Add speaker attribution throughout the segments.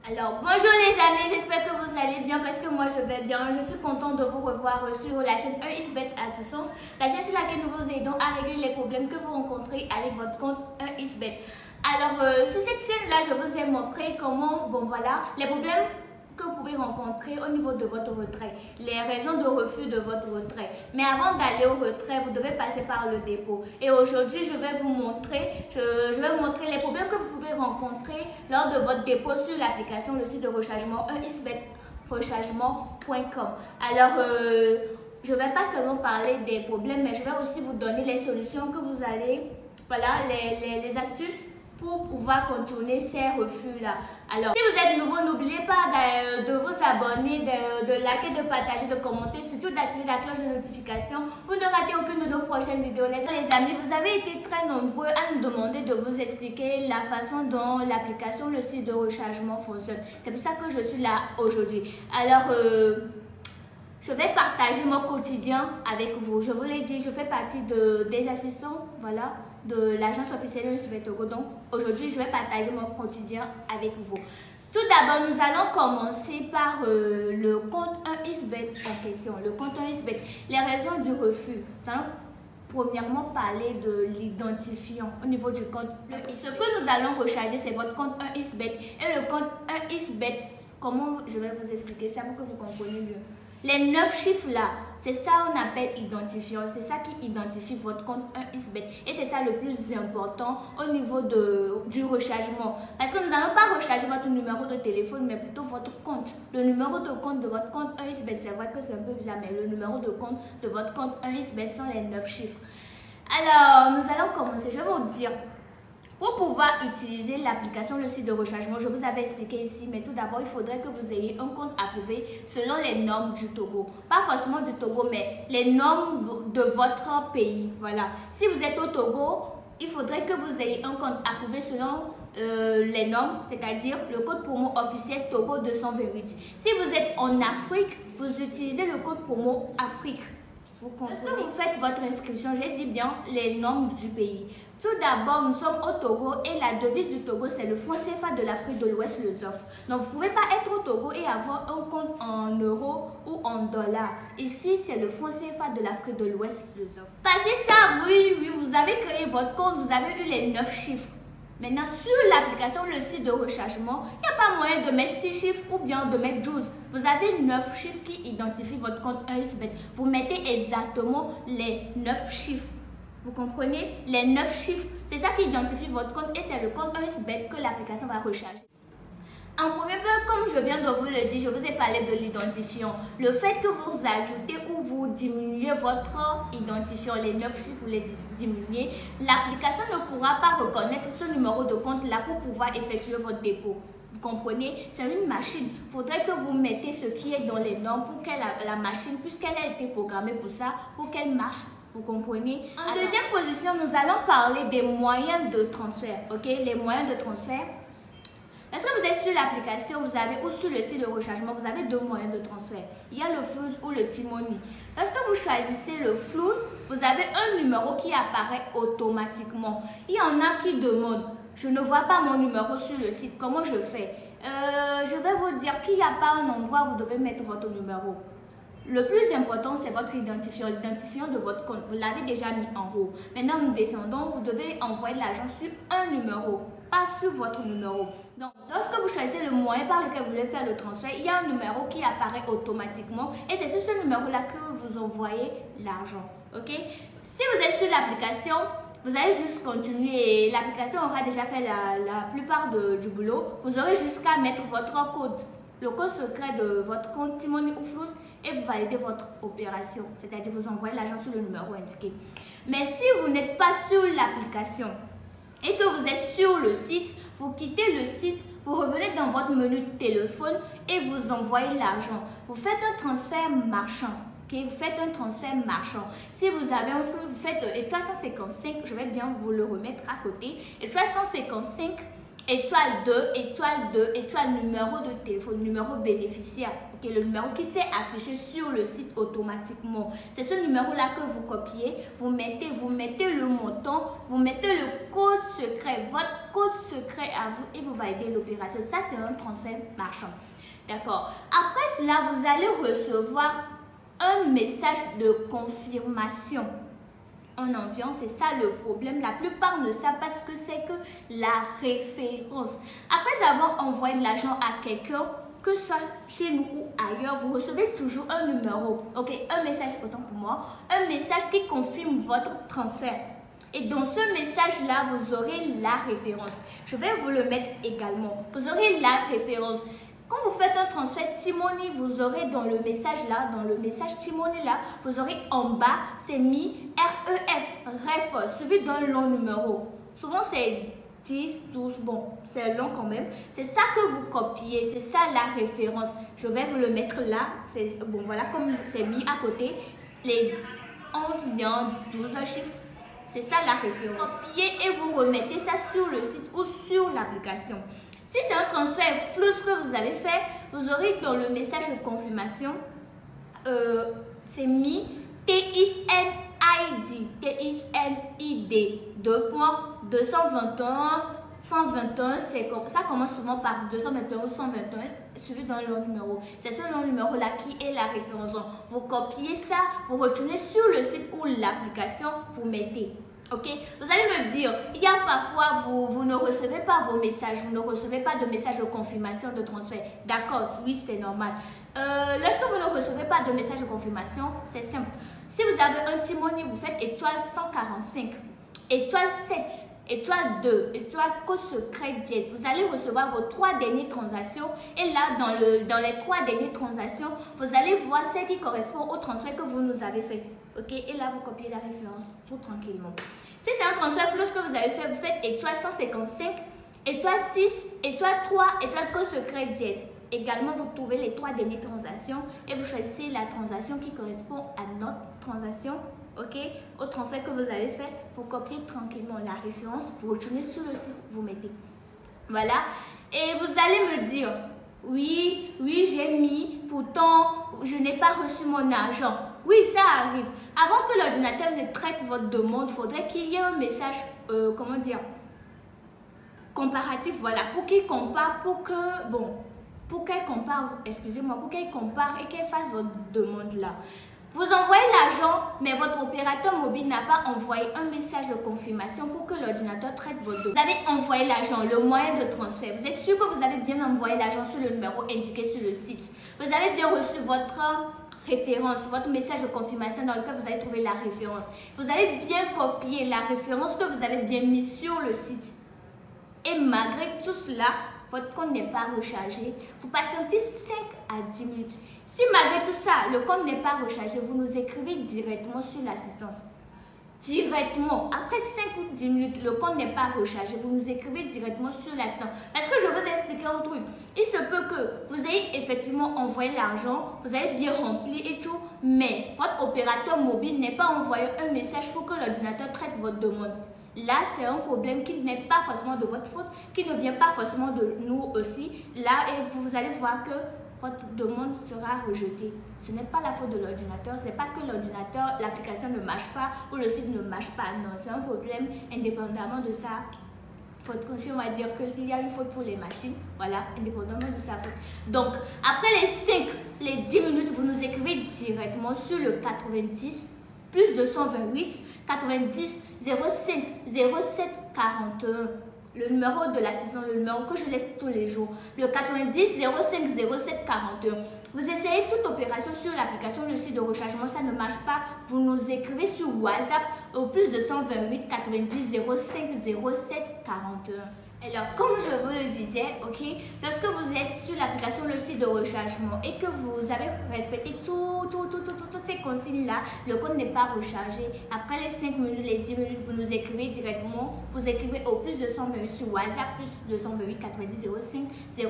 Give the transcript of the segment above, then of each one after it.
Speaker 1: Alors, bonjour les amis, j'espère que vous allez bien parce que moi je vais bien. Je suis contente de vous revoir sur la chaîne ExBet Assistance, la chaîne sur laquelle nous vous aidons à régler les problèmes que vous rencontrez avec votre compte ExBet. Alors, sur cette chaîne-là, je vous ai montré comment, les problèmes que vous pouvez rencontrer au niveau de votre retrait, les raisons de refus de votre retrait. Mais avant d'aller au retrait, vous devez passer par le dépôt. Et aujourd'hui, je vais vous montrer, les problèmes que vous pouvez rencontrer lors de votre dépôt sur l'application, le site de rechargement ExBet rechargement.com. Alors, je ne vais pas seulement parler des problèmes, mais je vais aussi vous donner les solutions que vous allez, les astuces pour pouvoir contourner ces refus-là. Alors, si vous êtes nouveau, n'oubliez pas de vous abonner, de liker, de partager, de commenter, surtout d'activer la cloche de notification pour ne rater aucune de nos prochaines vidéos. Les amis, vous avez été très nombreux à nous demander de vous expliquer la façon dont l'application, le site de rechargement fonctionne. C'est pour ça que je suis là aujourd'hui. Alors, je vais partager mon quotidien avec vous. Je vous l'ai dit, je fais partie des assistants, de l'agence officielle ExBet Togo. Donc, aujourd'hui, je vais partager mon quotidien avec vous. Tout d'abord, nous allons commencer par le compte ExBet en question. Le compte ExBet, les raisons du refus. Nous allons premièrement parler de l'identifiant au niveau du compte. Ce que nous allons recharger, c'est votre compte ExBet. Et le compte ExBet, comment je vais vous expliquer ça pour que vous compreniez mieux. Les 9 chiffres là, c'est ça qu'on appelle identifiant. C'est ça qui identifie votre compte ExBet. Et c'est ça le plus important au niveau du rechargement. Parce que nous n'allons pas recharger votre numéro de téléphone, mais plutôt votre compte. Le numéro de compte de votre compte ExBet, c'est vrai que c'est un peu bizarre, mais le numéro de compte de votre compte ExBet sont les 9 chiffres. Alors, nous allons commencer. Je vais vous dire. Pour pouvoir utiliser l'application, le site de rechargement, je vous avais expliqué ici, mais tout d'abord, il faudrait que vous ayez un compte approuvé selon les normes du Togo. Pas forcément du Togo, mais les normes de votre pays. Voilà. Si vous êtes au Togo, il faudrait que vous ayez un compte approuvé selon les normes, c'est-à-dire le code promo officiel Togo 228. Si vous êtes en Afrique, vous utilisez le code promo Afrique. Lorsque vous faites votre inscription, j'ai dit bien les normes du pays. Tout d'abord, nous sommes au Togo et la devise du Togo, c'est le franc CFA de l'Afrique de l'Ouest, le ZOF. Donc, vous ne pouvez pas être au Togo et avoir un compte en euros ou en dollars. Ici, c'est le franc CFA de l'Afrique de l'Ouest, le ZOF. Passez ça, oui, vous avez créé votre compte, vous avez eu les 9 chiffres. Maintenant, sur l'application, le site de rechargement, il n'y a pas moyen de mettre 6 chiffres ou bien de mettre 12. Vous avez 9 chiffres qui identifient votre compte ExBet. Vous mettez exactement les 9 chiffres. Vous comprenez? Les 9 chiffres, c'est ça qui identifie votre compte et c'est le compte ExBet que l'application va recharger. En premier lieu, comme je viens de vous le dire, je vous ai parlé de l'identifiant. Le fait que vous ajoutez ou vous diminuez votre identifiant, les 9 chiffres, vous les diminuez, l'application ne pourra pas reconnaître ce numéro de compte-là pour pouvoir effectuer votre dépôt. Vous comprenez? C'est une machine. Il faudrait que vous mettez ce qui est dans les normes pour que la machine, puisqu'elle a été programmée pour ça, pour qu'elle marche. Vous comprenez? En deuxième position, nous allons parler des moyens de transfert. Ok? Les moyens de transfert. Est-ce que vous êtes sur l'application, vous avez ou sur le site de rechargement, vous avez 2 moyens de transfert. Il y a le Flouze ou le T-Money. Lorsque vous choisissez le Flouze, vous avez un numéro qui apparaît automatiquement. Il y en a qui demandent, je ne vois pas mon numéro sur le site, comment je fais? Je vais vous dire qu'il n'y a pas un endroit où vous devez mettre votre numéro. Le plus important, c'est votre identifiant, l'identifiant de votre compte. Vous l'avez déjà mis en haut. Maintenant, nous descendons, vous devez envoyer l'argent sur un numéro, pas sur votre numéro. Donc, lorsque vous choisissez le moyen par lequel vous voulez faire le transfert, il y a un numéro qui apparaît automatiquement et c'est sur ce numéro-là que vous envoyez l'argent. Ok? Si vous êtes sur l'application, vous allez juste continuer et l'application aura déjà fait la plupart du boulot. Vous aurez juste qu'à mettre votre code, le code secret de votre compte T-Money ou Flouze et vous validez votre opération. C'est-à-dire vous envoyez l'argent sur le numéro indiqué. Mais si vous n'êtes pas sur l'application et que vous êtes sur le site, vous quittez le site, vous revenez dans votre menu de téléphone et vous envoyez l'argent. Vous faites un transfert marchand. Okay? Vous faites un transfert marchand. Si vous avez un flux, vous faites étoile 155, je vais bien vous le remettre à côté. Étoile 155, étoile 2, étoile 2, étoile numéro de téléphone, numéro bénéficiaire. Okay? Le numéro qui s'est affiché sur le site automatiquement. C'est ce numéro-là que vous copiez, vous mettez le montant, vous mettez le code secret, votre code secret à vous et vous validez l'opération. Ça, c'est un transfert marchand. D'accord. Après cela, vous allez recevoir un message de confirmation en enviant. C'est ça le problème. La plupart ne savent pas ce que c'est que la référence. Après avoir envoyé de l'argent à quelqu'un, que ce soit chez nous ou ailleurs, vous recevez toujours un numéro. Ok, un message, autant pour moi, un message qui confirme votre transfert. Et dans ce message-là, vous aurez la référence. Je vais vous le mettre également. Vous aurez la référence. Quand vous faites un transfert T-Money, vous aurez dans le message là, dans le message T-Money là, vous aurez en bas, c'est mis REF, suivi d'un long numéro. Souvent c'est 10, 12, bon, c'est long quand même. C'est ça que vous copiez, c'est ça la référence. Je vais vous le mettre là. Bon, voilà comme c'est mis à côté. Les 11, liens, 12 chiffres. C'est ça la référence. Copiez et vous remettez ça sur le site ou sur l'application. Si c'est un transfert flou que vous avez fait, vous aurez dans le message de confirmation, c'est mis TISNID, 2.221, 121, ça commence souvent par 221 ou 121, suivi d'un long numéro. C'est ce long numéro-là qui est la référence. Vous copiez ça, vous retournez sur le site ou l'application, vous mettez. Ok, vous allez me dire, il y a parfois, vous ne recevez pas vos messages, vous ne recevez pas de message de confirmation de transfert. D'accord, oui, c'est normal. Lorsque vous ne recevez pas de message de confirmation, c'est simple. Si vous avez un T-Money, vous faites étoile 145, étoile 7, étoile 2, étoile code secret 10. Vous allez recevoir vos 3 dernières transactions. Et là, dans les 3 dernières transactions, vous allez voir celle qui correspond au transfert que vous nous avez fait. Ok, et là, vous copiez la référence tout tranquillement. Si c'est un transfert flou que vous avez fait, vous faites étoile 155, étoile 6, étoile 3, étoile code secret 10. Également, vous trouvez les 3 dernières transactions et vous choisissez la transaction qui correspond à notre transaction. Ok, au transfert que vous avez fait, vous copiez tranquillement la référence, vous retournez sur le site, vous mettez. Voilà, et vous allez me dire, oui, j'ai mis, pourtant, je n'ai pas reçu mon argent. Oui, ça arrive. Avant que l'ordinateur ne traite votre demande, il faudrait qu'il y ait un message, comment dire, comparatif, voilà, pour qu'il compare, pour qu'elle compare, excusez-moi, pour qu'elle compare et qu'elle fasse votre demande là. Vous envoyez l'argent, mais votre opérateur mobile n'a pas envoyé un message de confirmation pour que l'ordinateur traite votre demande. Vous avez envoyé l'argent, le moyen de transfert. Vous êtes sûr que vous avez bien envoyé l'argent sur le numéro indiqué sur le site. Vous avez bien reçu votre référence, votre message de confirmation dans lequel vous allez trouver la référence. Vous avez bien copié la référence que vous avez bien mis sur le site. Et malgré tout cela, votre compte n'est pas rechargé. Vous patientez 5 à 10 minutes. Si malgré tout ça, le compte n'est pas rechargé, vous nous écrivez directement sur l'assistance. Directement. Après 5 ou 10 minutes, le compte n'est pas rechargé. Vous nous écrivez directement sur l'assistance. Parce que je vais vous expliquer un truc. Il se peut que vous ayez effectivement envoyé l'argent, vous avez bien rempli et tout, mais votre opérateur mobile n'est pas envoyé un message pour que l'ordinateur traite votre demande. Là, c'est un problème qui n'est pas forcément de votre faute, qui ne vient pas forcément de nous aussi. Là, et vous allez voir que votre demande sera rejetée. Ce n'est pas la faute de l'ordinateur, ce n'est pas que l'ordinateur, l'application ne marche pas ou le site ne marche pas. Non, c'est un problème indépendamment de ça. Si on va dire qu'il y a une faute pour les machines, voilà, indépendamment de sa faute. Donc, après les 5, les 10 minutes, vous nous écrivez directement sur le 90 plus 228 90 05 07 41. Le numéro de l'assistant, le numéro que je laisse tous les jours, le 90 05 07 41. Vous essayez toute opération sur l'application, le site de rechargement, ça ne marche pas. Vous nous écrivez sur WhatsApp au plus 228 90 05 07 41. Alors, comme je vous le disais, ok, lorsque vous êtes sur l'application, le site de rechargement et que vous avez respecté toutes ces consignes-là, le compte n'est pas rechargé. Après les 5 minutes, les 10 minutes, vous nous écrivez directement. Vous écrivez au plus 228 sur WhatsApp, plus 228 90 05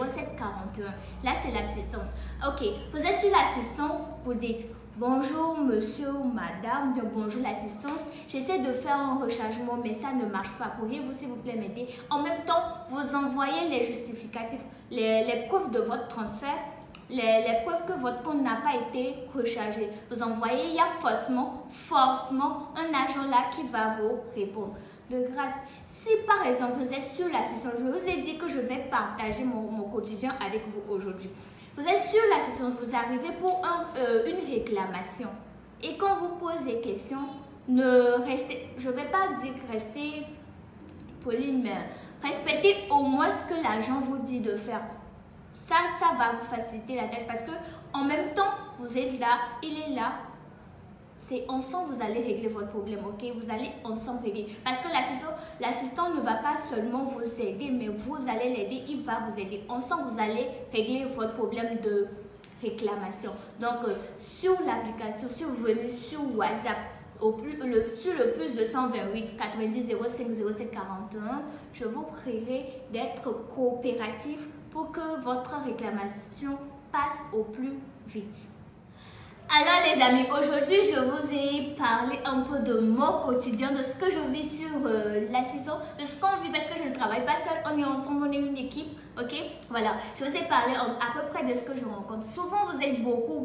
Speaker 1: 07 41. Là, c'est l'assistance. Ok, vous êtes sur l'assistance, vous dites bonjour monsieur ou madame, bien bonjour l'assistance. J'essaie de faire un rechargement, mais ça ne marche pas. Pourriez-vous s'il vous plaît m'aider? En même temps, vous envoyez les justificatifs, les preuves de votre transfert, les preuves que votre compte n'a pas été rechargé. Vous envoyez, il y a forcément un agent là qui va vous répondre. de grâce. Si par exemple vous êtes sur l'assistance, je vous ai dit que je vais partager mon quotidien avec vous aujourd'hui. Vous êtes sur l'assistance, vous arrivez pour une réclamation. Et quand vous posez des questions, ne restez, je ne vais pas dire restez poli, mais respectez au moins ce que l'agent vous dit de faire. Ça va vous faciliter la tâche parce que en même temps, vous êtes là, il est là. C'est ensemble vous allez régler votre problème, ok? Vous allez ensemble régler. Parce que l'assistant ne va pas seulement vous aider, mais vous allez l'aider, il va vous aider. Ensemble, vous allez régler votre problème de réclamation. Donc, sur l'application, si vous venez sur WhatsApp, sur le plus de 128 90 05 07 41, je vous prierai d'être coopératif pour que votre réclamation passe au plus vite. Alors les amis, aujourd'hui je vous ai parlé un peu de mon quotidien, de ce que je vis sur l'assistance, de ce qu'on vit parce que je ne travaille pas seule, on est ensemble, on est une équipe, ok? Voilà, je vous ai parlé à peu près de ce que je rencontre. Souvent vous êtes beaucoup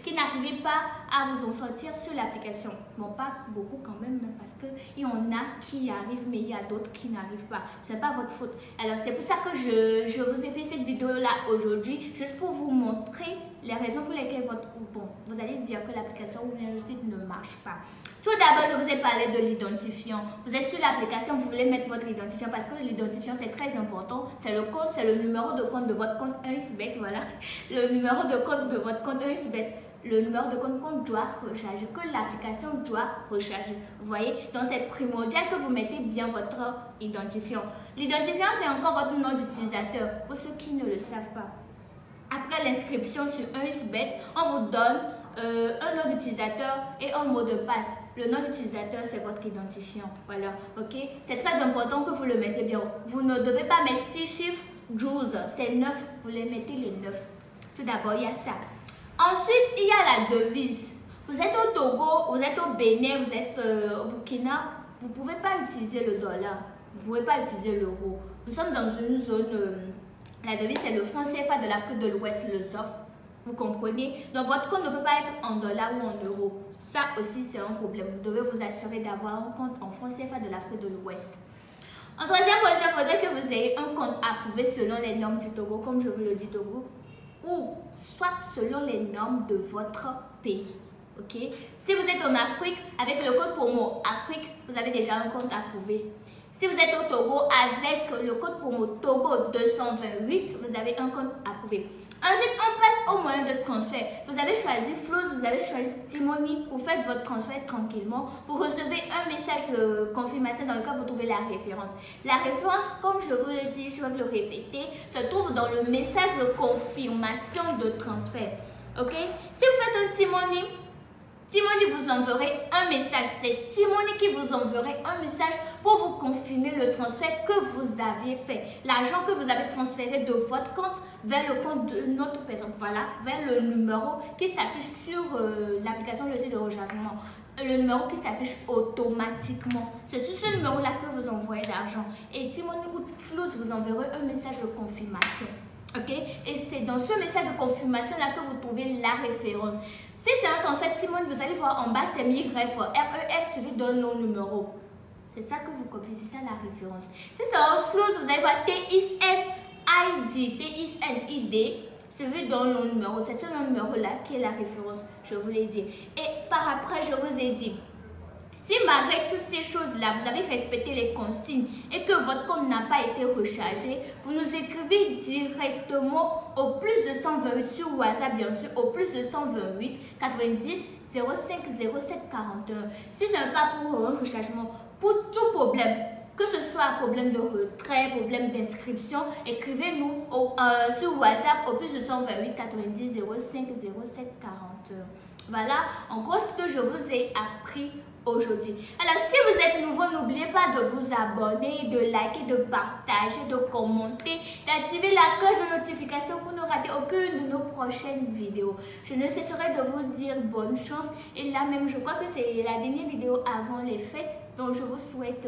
Speaker 1: qui n'arrivez pas à vous en sortir sur l'application. Bon, pas beaucoup quand même, parce qu'il y en a qui arrivent, mais il y a d'autres qui n'arrivent pas. Ce n'est pas votre faute. Alors c'est pour ça que je vous ai fait cette vidéo-là aujourd'hui, juste pour vous montrer les raisons pour lesquelles vous allez dire que l'application ou bien le site ne marche pas. Tout d'abord, je vous ai parlé de l'identifiant. Vous êtes sur l'application, vous voulez mettre votre identifiant parce que l'identifiant, c'est très important. C'est le compte, c'est le numéro de compte de votre compte 1xBet, voilà. Le numéro de compte de votre compte 1xBet. Le numéro de compte qu'on doit recharger, que l'application doit recharger. Vous voyez? Donc, c'est primordial que vous mettez bien votre identifiant. L'identifiant, c'est encore votre nom d'utilisateur, pour ceux qui ne le savent pas. Après l'inscription sur 1xBet, on vous donne un nom d'utilisateur et un mot de passe. Le nom d'utilisateur, c'est votre identifiant. Voilà, ok? C'est très important que vous le mettez bien. Vous ne devez pas mettre 6 chiffres, 12, c'est 9. Vous les mettez les 9. Tout d'abord, il y a ça. Ensuite, il y a la devise. Vous êtes au Togo, vous êtes au Bénin, vous êtes au Burkina. Vous ne pouvez pas utiliser le dollar. Vous ne pouvez pas utiliser l'euro. Nous sommes dans une zone... la devise, c'est le franc CFA de l'Afrique de l'Ouest, le ZOF. Vous comprenez? Donc, votre compte ne peut pas être en dollars ou en euros. Ça aussi, c'est un problème. Vous devez vous assurer d'avoir un compte en franc CFA de l'Afrique de l'Ouest. En troisième position, il faudrait que vous ayez un compte approuvé selon les normes du Togo, comme je vous le dis, Togo, ou soit selon les normes de votre pays. Ok? Si vous êtes en Afrique, avec le code promo Afrique, vous avez déjà un compte approuvé. Si vous êtes au Togo, avec le code promo Togo 228, vous avez un compte approuvé. Ensuite, on passe au moyen de transfert. Vous avez choisi Flows, vous avez choisi Timoni. Vous faites votre transfert tranquillement. Vous recevez un message de confirmation dans lequel vous trouvez la référence. La référence, comme je vous le dis, je vais le répéter, se trouve dans le message de confirmation de transfert. Ok? Si vous faites un Timoni, Timoni vous enverrait un message. C'est Timoni qui vous enverrait un message pour vous confirmer le transfert que vous aviez fait. L'argent que vous avez transféré de votre compte vers le compte de notre personne. Voilà, vers le numéro qui s'affiche sur l'application Le site de rechargement. Le numéro qui s'affiche automatiquement. C'est sur ce numéro-là que vous envoyez l'argent. Et Timoni ou Flows vous enverrait un message de confirmation. Ok? Et c'est dans ce message de confirmation-là que vous trouvez la référence. Si c'est un transfert Timoni, vous allez voir en bas, c'est MYREF suivi d'un long numéro. C'est ça que vous copiez, c'est ça la référence. Si c'est un Flows, vous allez voir TISNID suivi d'un long numéro. C'est ce long numéro-là qui est la référence, je vous l'ai dit. Et par après, je vous ai dit, si malgré toutes ces choses-là, vous avez respecté les consignes et que votre compte n'a pas été rechargé, vous nous écrivez directement au plus de 128 sur WhatsApp, bien sûr, au plus de 128 90 05 07 41. Si ce n'est pas pour un rechargement, pour tout problème, que ce soit un problème de retrait, problème d'inscription, écrivez-nous sur WhatsApp au plus de 128 90 05 07 40. Voilà, en gros, ce que je vous ai appris aujourd'hui. Alors, si vous êtes nouveau, n'oubliez pas de vous abonner, de liker, de partager, de commenter, d'activer la cloche de notification pour ne rater aucune de nos prochaines vidéos. Je ne cesserai de vous dire bonne chance. Et là même, je crois que c'est la dernière vidéo avant les fêtes. Donc, je vous souhaite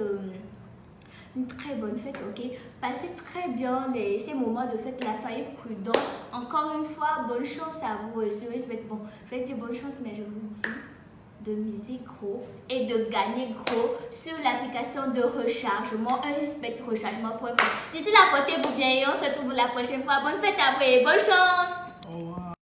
Speaker 1: une très bonne fête, ok? Passez très bien ces moments de fête là, soyez prudents. Encore une fois, bonne chance à vous. Bon, je vais dire bonne chance, mais je vous dis de musique gros et de gagner gros sur l'application de rechargement, un rechargement.com. D'ici là, portez-vous bien et on se retrouve la prochaine fois. Bonne fête à vous et bonne chance!